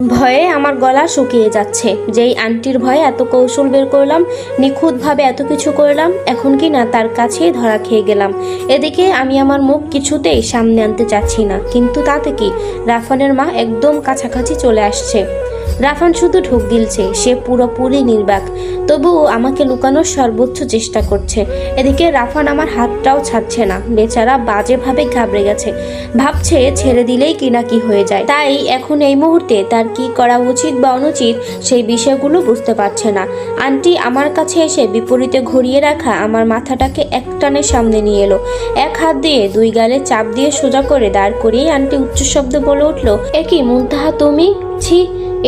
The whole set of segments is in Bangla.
ভয়ে আমার গলা শুকিয়ে যাচ্ছে। যেই আন্টির ভয়ে এত কৌশল বের করলাম, নিখুঁতভাবে এত কিছু করলাম, এখন কি না তার কাছেই ধরা খেয়ে গেলাম। এদিকে আমি আমার মুখ কিছুতেই সামনে আনতে চাচ্ছি না, কিন্তু তাতে কি, রাফানের মা একদম কাছাকাছি চলে আসছে। রাফান শুধু ঢোক গিলছে, সে পুরোপুরি নির্বাক, তবুও আমাকে লুকানোর সর্বোচ্চ চেষ্টা করছে। এদিকে রাফান আমার হাতটাও ছাড়ছে না, বেচারা বাজেভাবে ঘাবড়ে গেছে, ভাবছে ছেড়ে দিলেই কিনা কি হয়ে যায়। তাই এখন এই মুহূর্তে তার কি করা উচিত বা অনুচিত সেই বিষয়গুলো বুঝতে পারছে না। আন্টি আমার কাছে এসে বিপরীতে ঘুরিয়ে রাখা আমার মাথাটাকে একটানে সামনে নিয়ে এলো, এক হাত দিয়ে দুই গালে চাপ দিয়ে সোজা করে দাঁড় করিয়ে আন্টি উচ্চ শব্দে বলে উঠলো, এ কি মুনতাহা তুমি? ছি,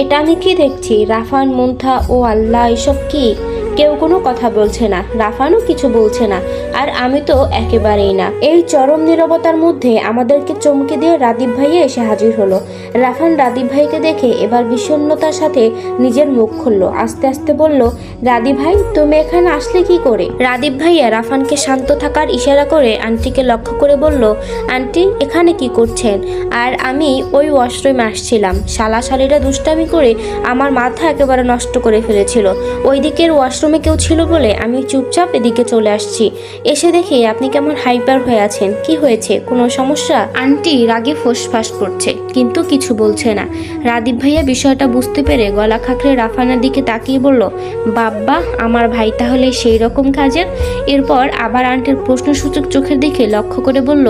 এটা আমি কি দেখছি? রাফান, মুনতাহা, ও আল্লাহ, এসব কি? কেউ কোনো কথা বলছে না, রাফানও কিছু বলছে না, আর আমি তো একেবারেই না। এই চরম নীরবতার মধ্যে আমাদেরকে চমকে দিয়ে রাদীপ ভাইয়া এসে হাজির হলো। রাফান রাদীপ ভাইকে দেখে এবার বিষণ্ণতার সাথে নিজের মুখ খুললো, আস্তে আস্তে বলল, রাদীপ ভাই তুমি এখানে আসলে কি করে? রাদীপ ভাইয়া রাফানকে শান্ত থাকার ইশারা করে আন্টিকে লক্ষ্য করে বলল, আন্টি এখানে কি করছেন? আর আমি ওই ওয়াশরুমে আসছিলাম, শালাশালিরা দুষ্টামি করে আমার মাথা একেবারে নষ্ট করে ফেলেছিল। ওই দিকের ওয়াশরুমে কেউ ছিল বলে আমি চুপচাপ এদিকে চলে আসছি। এসে দেখি আপনি কেমন হাইপার হয়ে আছেন। কি হয়েছে, কোনো সমস্যা? আন্টি রাগে ফোঁসফাঁস করছে, কিন্তু কিছু বলছে না। রাদীপ ভাইয়া বিষয়টা বুঝতে পেরে গলা খাঁকড়ে রাফানের দিকে তাকিয়ে বলল, বাব্বা, আমার ভাই তাহলে সেই রকম কাজের? এরপর আবার আন্টির প্রশ্নসূচক চোখের দিকে লক্ষ্য করে বলল,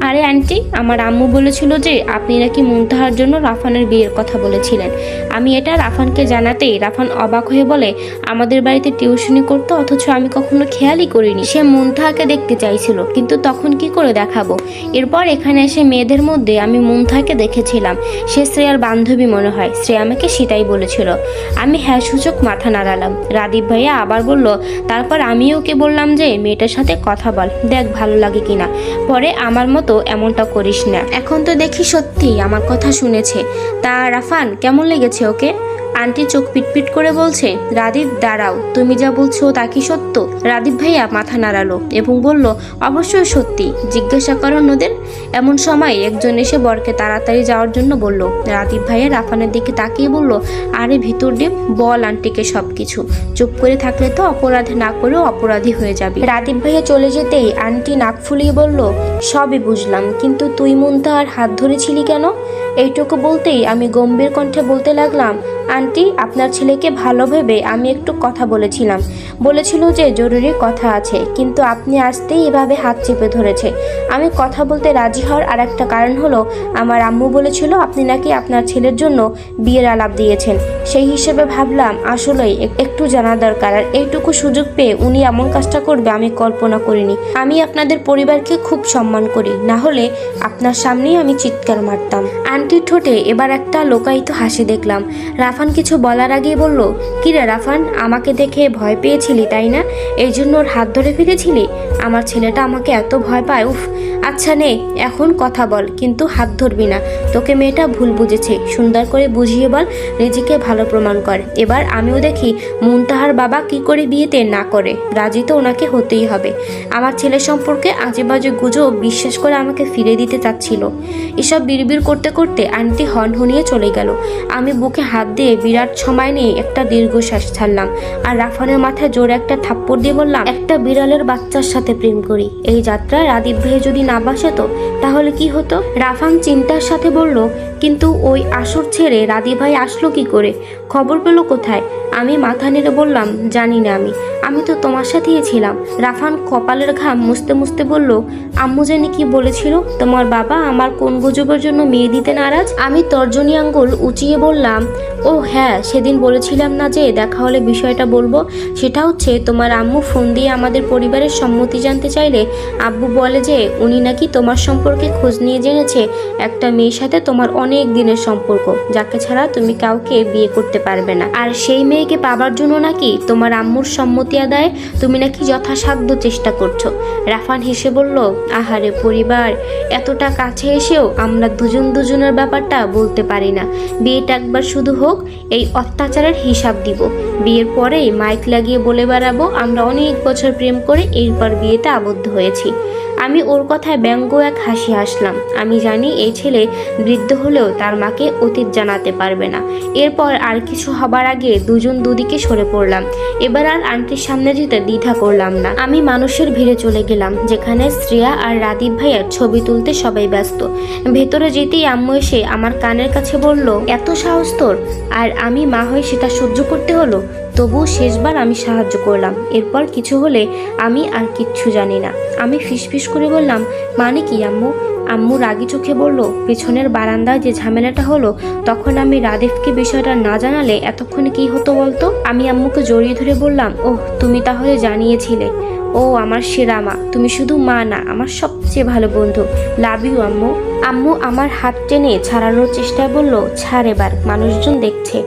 আরে আন্টি, আমার আম্মু বলেছিল যে আপনি নাকি মুনতাহার জন্য রাফানের বিয়ের কথা বলেছিলেন। আমি এটা রাফানকে জানাতেই রাফান অবাক হয়ে বলে, আমাদের বাড়িতে টিউশনি করতো, অথচ আমি কখনো খেয়ালই করিনি। সে মুনতাহাকে দেখতে চাইছিল, কিন্তু তখন কি করে দেখাবো? এরপর এখানে এসে মেয়েদের মধ্যে আমি মুনতাহাকে দেখেছিলাম, সে শ্রেয়ার বান্ধবী মনে হয়, শ্রেয়া আমাকে সেটাই বলেছিল। আমি হ্যাঁ সূচক মাথা নাড়ালাম। রাদীপ ভাইয়া আবার বলল, তারপর আমি ওকে বললাম যে মেয়েটার সাথে কথা বল, দেখ ভালো লাগে কিনা, পরে আমার মতো এমনটা করিস না। এখন তো দেখি সত্যি আমার কথা শুনেছে। তা রাফান, কেমন লেগেছে ওকে? আন্টি চোখ পিটপিট করে বলছে, রাদীপ দাঁড়াও, তুমি যা বলছো তা কি সত্য? রাদীপ ভাইয়া মাথা নাড়ালো এবং বলল, অবশ্যই সত্যি, জিজ্ঞাসা করো ওদের। এমন সময় একজন এসে বরকে তাড়াতাড়ি যাওয়ার জন্য বলল। রাদীপ ভাইয়া রাফানের দিকে তাকিয়ে বলল, আরে ভিতর ডিম, বল আন্টিকে সবকিছু। চুপ করে থাকলে তো অপরাধী না করেও অপরাধী হয়ে যাবে। রাদীপ ভাইয়া চলে যেতেই আন্টি নাক ফুলিয়ে বলল, সবই বুঝলাম, কিন্তু তুই মুনতাহার হাত ধরেছিলি কেন? এইটুকু বলতেই আমি গম্ভীর কণ্ঠে বলতে লাগলাম, আন্টি আপনার ছেলেকে ভালো ভেবে আমি একটু কথা বলেছিল যে জরুরি কথা আছে, কিন্তু আপনি আসতেই এভাবে হাত চেপে ধরেছে। আমি কথা বলতে রাজি হওয়ার আর একটা কারণ হলো, আমার আম্মু বলেছিল আপনি নাকি আপনার ছেলের জন্য বিয়ের আলাপ দিয়েছেন। সেই হিসেবে ভাবলাম আসলেই একটু জানা দরকার, আর এইটুকু সুযোগ পেয়ে উনি এমন কাজটা করবে আমি কল্পনা করিনি। আমি আপনাদের পরিবারকে খুব সম্মান করি, না হলে আপনার সামনেই আমি চিৎকার মারতাম। আন্টির ঠোঁটে এবার একটা লোকায়িত হাসি দেখলাম। রাফান কিছু বলার আগেই বলল, কিরে রাফান, আমাকে দেখে ভয় পেয়েছিলি তাই না? এই জন্য ওর হাত ধরে ফিরেছিলি? আমার ছেলেটা আমাকে এত ভয় পায়, উফ। আচ্ছা নে, এখন কথা বল, কিন্তু হাত ধরবি না। তোকে মেয়েটা ভুল বুঝেছে, সুন্দর করে বুঝিয়ে বল, নিজেকে ভালো প্রমাণ কর। এবার আমিও দেখি মুনতাহার বাবা কি করে বিয়েতে না করে, রাজি তো ওনাকে হতেই হবে। আমার ছেলে সম্পর্কে আজেবাজে গুজব বিশ্বাস করে আমাকে ফিরে দিতে চাচ্ছিল। এসব বিড়বিড় করতে করতে আন্টি হনহনিয়ে চলে গেল। আমি বুকে হাত দিয়ে বিরাট সময় নিয়ে একটা দীর্ঘশ্বাস ছাড়লাম, আর রাফানের মাথায় জোরে একটা থাপ্পড় দিয়ে বললাম, একটা বিড়ালের বাচ্চার সাথে প্রেম করি। এই যাত্রায় রাদীপ ভাই যদি না বাসে তো তাহলে কি হতো? রাফান চিন্তার সাথে বলল, কিন্তু ওই আসর ছেড়ে রাদীপ ভাই আসলো কি করে? খবর পেল কোথায়? আমি মাথা নেড়ে বললাম, জানি না, আমি তো তোমার সাথেই ছিলাম। রাফান কপালের ঘাম মুছতে মুছতে বলল, আম্মু জানি কি বলেছিল, তোমার বাবা আমার কোন গুজবের জন্য মেয়ে দিতে নারাজ? আমি তর্জনী আঙ্গুল উঁচিয়ে বললাম, ও হ্যাঁ, সেদিন বলেছিলাম না যে দেখা হলে বিষয়টা বলবো? সেটা হচ্ছে, তোমার আম্মু ফোন দিয়ে আমাদের পরিবারের সম্মতি জানতে চাইলে আব্বু বলে যে উনি নাকি তোমার সম্পর্কে খোঁজ নিয়ে জেনেছে একটা মেয়ের সাথে তোমার অনেক দিনের সম্পর্ক, যাকে ছাড়া তুমি কাউকে বিয়ে করতে পারবে না। আর সেই মেয়েকে পাবার জন্য নাকি তোমার আম্মুর সম্মতি আদায়ে তুমি নাকি যথাসাধ্য চেষ্টা করছো। রাফান হেসে বলল, আহারে পরিবার, এতটা কাছে এসেও আমরা দুজনের ব্যাপারটা বলতে পারি না। বিয়েটা একবার শুধু হোক, এই অত্যাচারের হিসাব দিব। বিয়ের পরেই মাইক লাগিয়ে বলে বেড়াবো আমরা অনেক বছর প্রেম করে এরপর বিয়েতে আবদ্ধ হয়েছি। আমি ওর কথায় ব্যঙ্গ এক হাসি হাসলাম। আমি জানি এই ছেলে বৃদ্ধ হলেও তার মাকে অতীত জানাতে পারবে না। এরপর আর কিছু হবার আগে দুজন দুদিকে সরে পড়লাম। এবার আর আন্টির সামনে যেতে দ্বিধা করলাম না। আমি মানুষের ভিড়ে চলে গেলাম, যেখানে শ্রেয়া আর রাদীপ ভাইয়ার ছবি তুলতে সবাই ব্যস্ত। ভেতরে যেতেই আম্মু এসে আমার কানের কাছে বলল, এত সাহস তোর! আর আমি মা হয়ে সেটা সহ্য করতে হলো। তবুও শেষবার আমি সাহায্য করলাম। এরপর কিছু হলে আমি আর কিচ্ছু জানি না। আমি ফিসফিস করে বললাম, মানে কি আম্মু? আম্মু রাগি চোখে বলল, পেছনের বারান্দায় যে ঝামেলাটা হলো, তখন আমি রাদীপকে বিষয়টা না জানালে এতক্ষণে কি হতো বলতো? আমি আম্মুকে জড়িয়ে ধরে বললাম, ওহ, তুমি তাহলে জানিয়েছিলে। ও আমার সেরা মা, তুমি শুধু মা না, আমার সবচেয়ে ভালো বন্ধু। লাভ ইউ আম্মু। আম্মু আমার হাত টেনে ছাড়ানোর চেষ্টায় বলল, ছাড় এবার, মানুষজন দেখছে।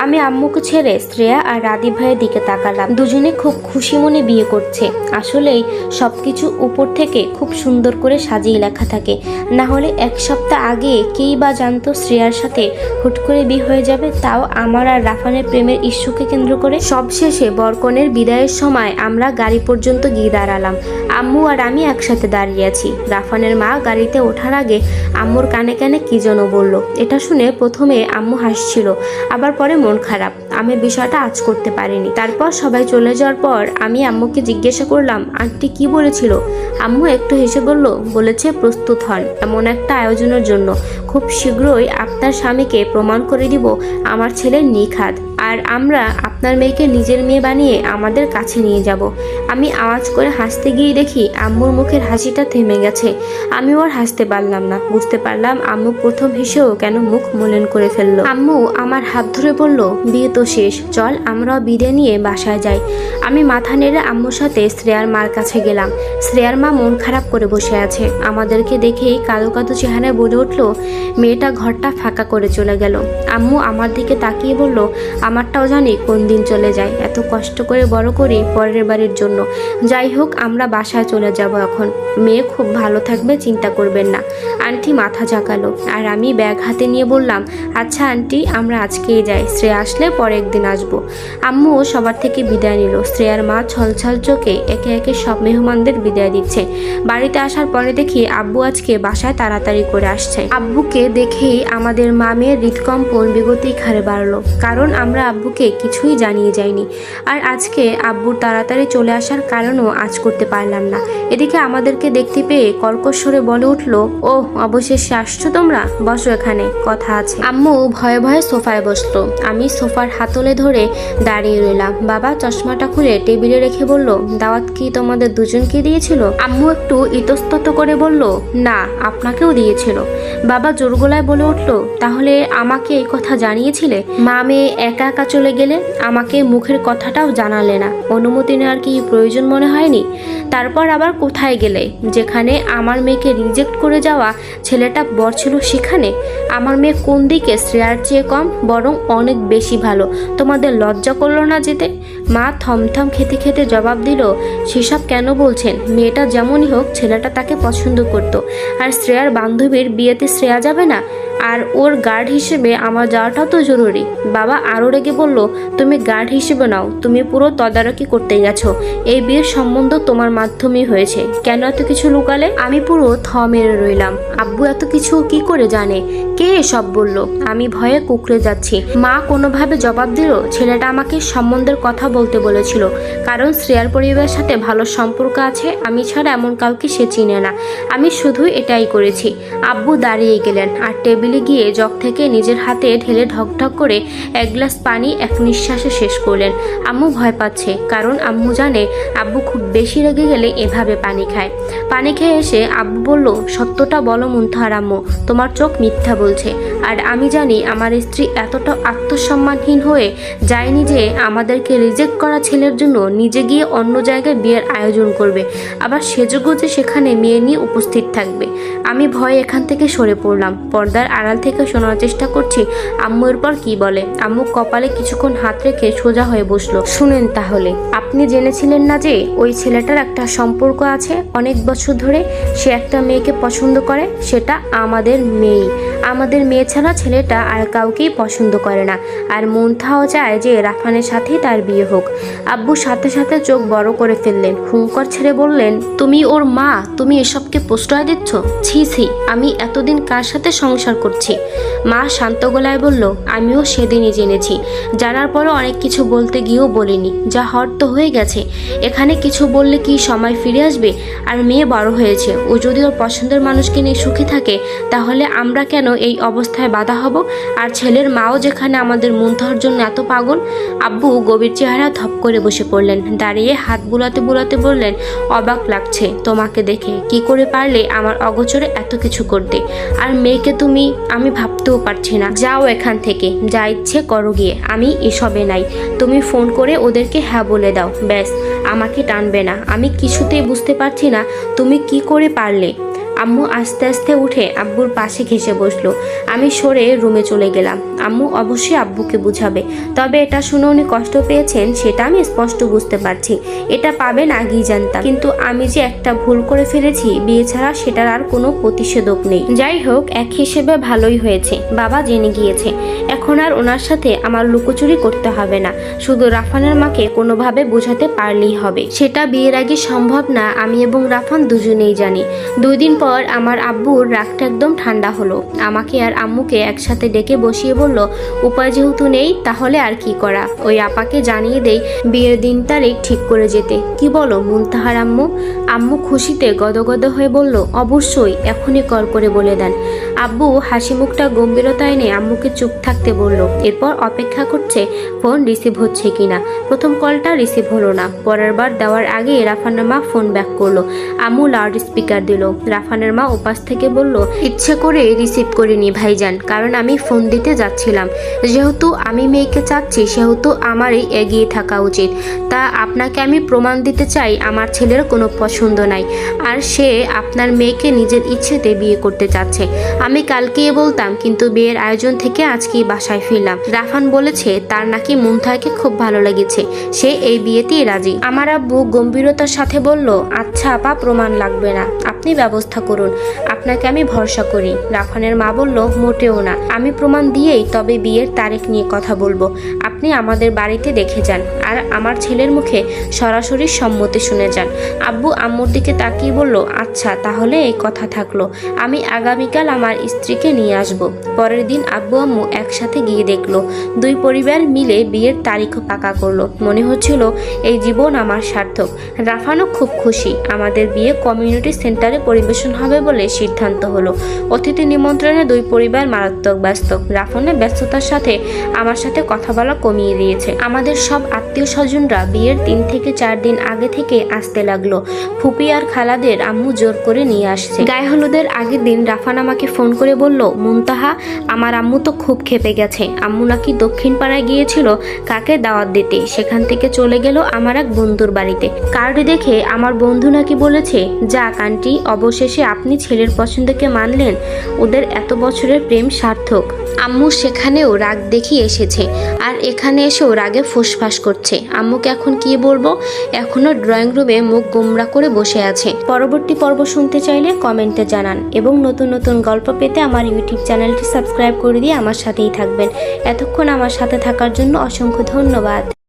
আমি আম্মুকে ছেড়ে শ্রেয়া আর রাদীপ ভাইয়ের দিকে তাকালাম। দুজনে খুব খুশি মনে বিয়ে করছে। আসলেই সবকিছু উপর থেকে খুব সুন্দর করে সাজিয়ে লেখা থাকে, না হলে এক সপ্তাহ আগে কেই বা জানতো শ্রেয়ার সাথে হুট করে বিয়ে হয়ে যাবে, তাও আমার আর রাফানের প্রেমের ইস্যুকে কেন্দ্র করে। সবশেষে বরকনের বিদায়ের সময় আমরা গাড়ি পর্যন্ত গিয়ে দাঁড়ালাম। আম্মু আর আমি একসাথে দাঁড়িয়ে আছি। রাফানের মা গাড়িতে ওঠার আগে আম্মুর কানে কানে কি যেন বলল। এটা শুনে প্রথমে আম্মু হাসছিল, আবার পরে মন খারাপ। আমি বিষয়টা আজ করতে পারিনি। তারপর সবাই চলে যাওয়ার পর আমি আম্মুকে জিজ্ঞাসা করলাম, আন্টি কি বলেছিল? আম্মু একটু হেসে বলল, বলেছে প্রস্তুত হন এমন একটা আয়োজনের জন্য। খুব শীঘ্রই আপনার স্বামীকে প্রমাণ করে দিব আমার ছেলে নিখাদ, আর আমরা আপনার মেয়েকে নিজের মেয়ে বানিয়ে আমাদের কাছে নিয়ে যাব। আমি আওয়াজ করে হাসতে গিয়ে দেখি আম্মুর মুখের হাসিটা থেমে গেছে। আমি ওর হাসতে পারলাম না। বুঝতে পারলাম আম্মু প্রথম হেসেও কেন মুখ মলিন করে ফেললো। আম্মু আমার হাত ধরে বলল, বিয়ে তো শেষ, চল আমরাও বিদায় নিয়ে বাসায় যাই। আমি মাথা নেড়ে আম্মুর সাথে শ্রেয়ার মার কাছে গেলাম। শ্রেয়ার মা মন খারাপ করে বসে আছে। আমাদেরকে দেখেই কালো কালো চেহারায় বলে উঠলো, মেয়েটা ঘরটা ফাঁকা করে চলে গেল। আম্মু আমার দিকে তাকিয়ে বলল, আমারটাও জানি কোন দিন চলে যায়, এত কষ্ট করে বড় করি পরের বাড়ির জন্য। যাই হোক, আমরা বাসায় চলে যাব এখন। মেয়ে খুব ভালো থাকবে, চিন্তা করবেন না। আন্টি মাথা ঝাঁকালো, আর আমি ব্যাগ হাতে নিয়ে বললাম, আচ্ছা আন্টি, আমরা আজকেই যাই, শ্রেয়া আসলে পরে একদিন আসবো। আম্মুও সবার থেকে বিদায় নিল। শ্রেয়ার মা ছলছল চোখে একে একে সব মেহমানদের বিদায় দিচ্ছে। বাড়িতে আসার পরে দেখি আব্বু আজকে বাসায় তাড়াতাড়ি করে আসছে। আব্বুকে দেখেই আমাদের মামের হৃদকম্পন বেগতিক হারে বাড়লো, কারণ আমরা আব্বুকে কিছুই জানিয়ে যাইনি। আর আজকে আব্বুর তাড়াতাড়ি চলে আসার কারণও আজ করতে পারলাম না। এদিকে আমাদেরকে দেখতে পেয়ে কর্কশ স্বরে বলে উঠলো, ও অবশেষে আসছো তোমরা, বসো, এখানে কথা আছে। আম্মু ভয়ে ভয়ে সোফায় বসলো। আমি সোফার হাতলে ধরে দাঁড়িয়ে রইলাম। বাবা চশমাটা খুলে টেবিলে রেখে বলল, দাওয়াত কি তোমাদের দুজনকে দিয়েছিল? আম্মু একটু ইতস্তত করে বলল, না, আপনাকেও দিয়েছিল। বাবা জোর গলায় বলে উঠলো, তাহলে আমাকে এই কথা জানিয়েছিলে? মা মেয়ে একা একা চলে গেলে, আমাকে মুখের কথাটাও জানালে না, অনুমতি নেওয়ার কি প্রয়োজন মনে হয়নি? তারপর আবার কোথায় গেলে? যেখানে আমার মেয়েকে রিজেক্ট করে যাওয়া ছেলেটা বর ছিল সেখানে। আমার মেয়ে কোন দিকে শ্রেয়ার চেয়ে কম, বরং অনেক বেশি ভালো। তোমাদের লজ্জা করলো না যেতে? মা থমথম খেতে খেতে জবাব দিল, সেসব কেন বলছেন? মেয়েটা যেমনই হোক, ছেলেটা তাকে পছন্দ করত। আর শ্রেয়ার বান্ধবীর বিয়েতে শ্রেয়া যাবে না? আর ওর গার্ড হিসেবে আমার যাওয়াটাও তো জরুরি। বাবা আরও রেগে বলল, তুমি গার্ড হিসেবে নাও, তুমি পুরো তদারকি করতে গেছো। এই বিয়ের সম্বন্ধ তোমার মাধ্যমেই হয়েছে, কেন এত কিছু লুকালে? আমি পুরো থ মেরে রইলাম। আব্বু এত কিছু কি করে জানে? কে এসব বলল? আমি ভয়ে কুকড়ে যাচ্ছি। মা কোনোভাবে জবাব দিল, ছেলেটা আমাকে সম্বন্ধের কথা বলতে বলেছিল, কারণ শ্রেয়ার পরিবারের সাথে ভালো সম্পর্ক আছে, আমি ছাড়া এমন কাউকে সে চিনে না। আমি শুধু এটাই করেছি। আব্বু দাঁড়িয়ে গেলেন আর টেবিলে গিয়ে জগ থেকে নিজের হাতে ঢেলে ঢকঢক করে এক গ্লাস পানি এক নিঃশ্বাসে শেষ করলেন। আম্মু ভয় পাচ্ছে, কারণ আম্মু জানে আব্বু খুব বেশি রেগে গেলে এভাবে পানি খায়। পানি খেয়ে এসে আব্বু বলল, সত্যটা বলো মুনতাহার আম্মু, তোমার চোখ মিথ্যা বলছে। আর আমি জানি আমার স্ত্রী এতটা আত্মসম্মানহীন হয়ে যায়নি যে আমাদেরকে রিজেক্ট করা ছেলের জন্য নিজে গিয়ে অন্য জায়গায় বিয়ের আয়োজন করবে, আবার সেজগুজে সেখানে মেয়ে নিয়ে উপস্থিত থাকবে। আমি ভয়ে এখান থেকে সরে পড়লাম। পর্দার আড়াল থেকে শোনার চেষ্টা করছি আম্মু এরপর কি বলে। আম্মু কপালে কিছুক্ষণ হাত রেখে সোজা হয়ে বসলো। শুনেন তাহলে, আপনি জেনেছিলেন না যে ওই ছেলেটার একটা সম্পর্ক আছে অনেক বছর ধরে? সে একটা মেয়েকে পছন্দ করে, সেটা আমাদের মেয়েই। আমাদের মেয়ে ছাড়া ছেলেটা আর কাউকেই পছন্দ করে না। আর মুনতাহাও চায় যে রাফানের সাথেই তার বিয়ে হোক। আব্বু সাথে সাথে চোখ বড় করে ফেললেন, হুঙ্কার ছেড়ে বললেন, তুমি ওর মা, তুমি এসব প্রশ্রয় দিচ্ছ? ছি ছি, আমি এতদিন কার সাথে সংসার করছি? মা শান্ত গলায় বলল, আমিও সেদিনই জেনেছি। জানার পরও অনেক কিছু বলতে গিয়েও বলিনি। যা হওয়ার তো হয়ে গেছে। এখানে কিছু বললে কি সময় ফিরে আসবে? আর মেয়ে বড় হয়েছে, ও যদি ওর পছন্দের মানুষকে নিয়ে সুখী থাকে, তাহলে আমরা কেন এই অবস্থায় বাধা হব? আর ছেলের মাও যেখানে আমাদের মুন্তাহার জন্য এত পাগল। আব্বু গভীর চেহারা ধপ করে বসে পড়লেন। দাঁড়িয়ে হাত বুলাতে বুলাতে বললেন, অবাক লাগছে তোমাকে দেখে। কি করে পারলে আমার অগোচরে এত কিছু করতে? আর মেয়েকে তুমি, আমি ভাবতেও পারছি না। যাও এখান থেকে, যা ইচ্ছে করো গিয়ে, আমি এসবে নাই। তুমি ফোন করে ওদেরকে হ্যাঁ বলে দাও, ব্যাস। আমাকে টানবে না। আমি কিছুতেই বুঝতে পারছি না তুমি কি করে পারলে। আম্মু আস্তে আস্তে উঠে আব্বুর পাশে ঘেঁষে বসলো। আমি সরে রুমে চলে গেলাম। আম্মু অবশ্যই আব্বুকে বুঝাবে, তবে এটা শুনে উনি কষ্ট পেয়েছেন সেটা আমি স্পষ্ট বুঝতে পারছি। এটা পাবেন আগেই জানতাম, কিন্তু আমি যে একটা ভুল করে ফেলেছি, বিয়ে ছাড়া সেটার আর কোনো প্রতিষেধক নেই। যাই হোক, এক হিসেবে ভালোই হয়েছে বাবা জেনে গিয়েছে। এখন আর ওনার সাথে আমার লুকোচুরি করতে হবে না। শুধু রাফানের মাকে কোনোভাবে বোঝাতে পারলেই হবে। সেটা বিয়ের আগে সম্ভব না, আমি এবং রাফান দুজনেই জানি। 2 দিন পর আমার আব্বুর রাগটা একদম ঠান্ডা হলো। আমাকে আর আম্মুকে একসাথে ডেকে বসিয়ে বলল, উপায় যেহেতু নেই তাহলে আর কি করা, ওই আপাকে জানিয়ে দেই বিয়ের দিন তারিখ ঠিক করে যেতে। কি বলো মুনতাহার আম্মু? আম্মু খুশিতে গদগদ হয়ে বলল, অবশ্যই, এখনই কল করে বলে দেন। আব্বু হাসি মুখটা গম্ভীরতা এনে আম্মুকে চুপ থাকতে বলল। এরপর অপেক্ষা করছে ফোন রিসিভ হচ্ছে কিনা। প্রথম কলটা রিসিভ হলো না। পরের বার দেওয়ার আগে রাফানের মা ফোন ব্যাক করলো। আম্মু লাউড স্পিকার দিল। রাফানের মা ওপাশ থেকে বলল, ইচ্ছে করে রিসিভ করিনি ভাইজান, কারণ আমি ফোন দিতে যাচ্ছিলাম। যেহেতু আমি মেয়েকে চাচ্ছি, সেহেতু আমারই এগিয়ে থাকা উচিত। তা আপনাকে আমি প্রমাণ দিতে চাই আমার ছেলের কোনো পছন্দ নাই, আর সে আপনার মেয়েকে নিজের ইচ্ছেতে বিয়ে করতে চাচ্ছে। আমি কালকেই বলতাম, কিন্তু বিয়ের আয়োজন থেকে আজকেই বাসায় ফিরলাম। রাফান বলেছে তার নাকি মুনতাহাকে খুব ভালো লেগেছে, সে এই বিয়েতেই রাজি। আমার আব্বু গম্ভীরতার সাথে বলল, আচ্ছা আপা, প্রমাণ লাগবে না, আপনি ব্যবস্থা করুন, আপনাকে আমি ভরসা করি। রাফানের মা বলল, মোটেও না, আমি প্রমাণ দিয়েই তবে বিয়ের তারিখ নিয়ে কথা বলবো। আপনি আমাদের বাড়িতে দেখে যান, আর আমার ছেলের মুখে সরাসরি সম্মতি শুনে যান। আব্বু আম্মুর দিকে তাকিয়ে বলল, আচ্ছা তাহলে এই কথা থাকলো, আমি আগামীকাল আমার স্ত্রীকে নিয়ে আসব। পরের দিন আব্বু আম্মু একসাথে গিয়ে দেখলো 2 পরিবার মিলে বিয়ের তারিখও পাকা করলো। মনে হচ্ছিল এই জীবন আমার সার্থক। রাফানও খুব খুশি। আমাদের বিয়ে কমিউনিটি সেন্টারে পরিবেশন হবে বলে সিদ্ধান্ত হলো। অতিথি নিমন্ত্রণে 2 পরিবার মারাত্মক ব্যস্ত। রাফানের ব্যস্ততার সাথে আমার সাথে কথা বলা কমিয়ে দিয়েছে। আমাদের সব আত্মীয় স্বজনরা বিয়ের 3 থেকে 4 দিন আগে থেকে আসতে লাগলো। ফুপি আর খালাদের আম্মু জোর করে নিয়ে আসছে। গায়ে হলুদের আগের দিন রাফান আমাকে ফোন করে বলল, মুনতাহা, আমার আম্মু তো খুব ক্ষেপে গেছে। আম্মু নাকি দক্ষিণ পাড়ায় গিয়েছিল কাকে দাওয়াত দিতে, সেখান থেকে চলে গেল আমার এক বন্ধুর বাড়িতে। কার্ড দেখে আমার বন্ধু নাকি বলেছে, যাক আন্টি, অবশেষে আপনি ছেলের পছন্দকে মানলেন। ওদের এত বছরের প্রেম সার্থক। আম্মু সেখানেও রাগ দেখিয়ে এসেছে, আর এখানে এসেও রাগে ফুসফাস করছে। আম্মুকে এখন কি বলবো? এখনো ড্রয়িং রুমে মুখ গোমরা করে বসে আছে। পরবর্তী পর্ব শুনতে চাইলে কমেন্টে জানান, এবং নতুন নতুন গল্প পেতে আমার ইউটিউব চ্যানেলটি সাবস্ক্রাইব করে দিয়ে আমার সাথেই থাকবেন। এতক্ষণ আমার সাথে থাকার জন্য অসংখ্য ধন্যবাদ।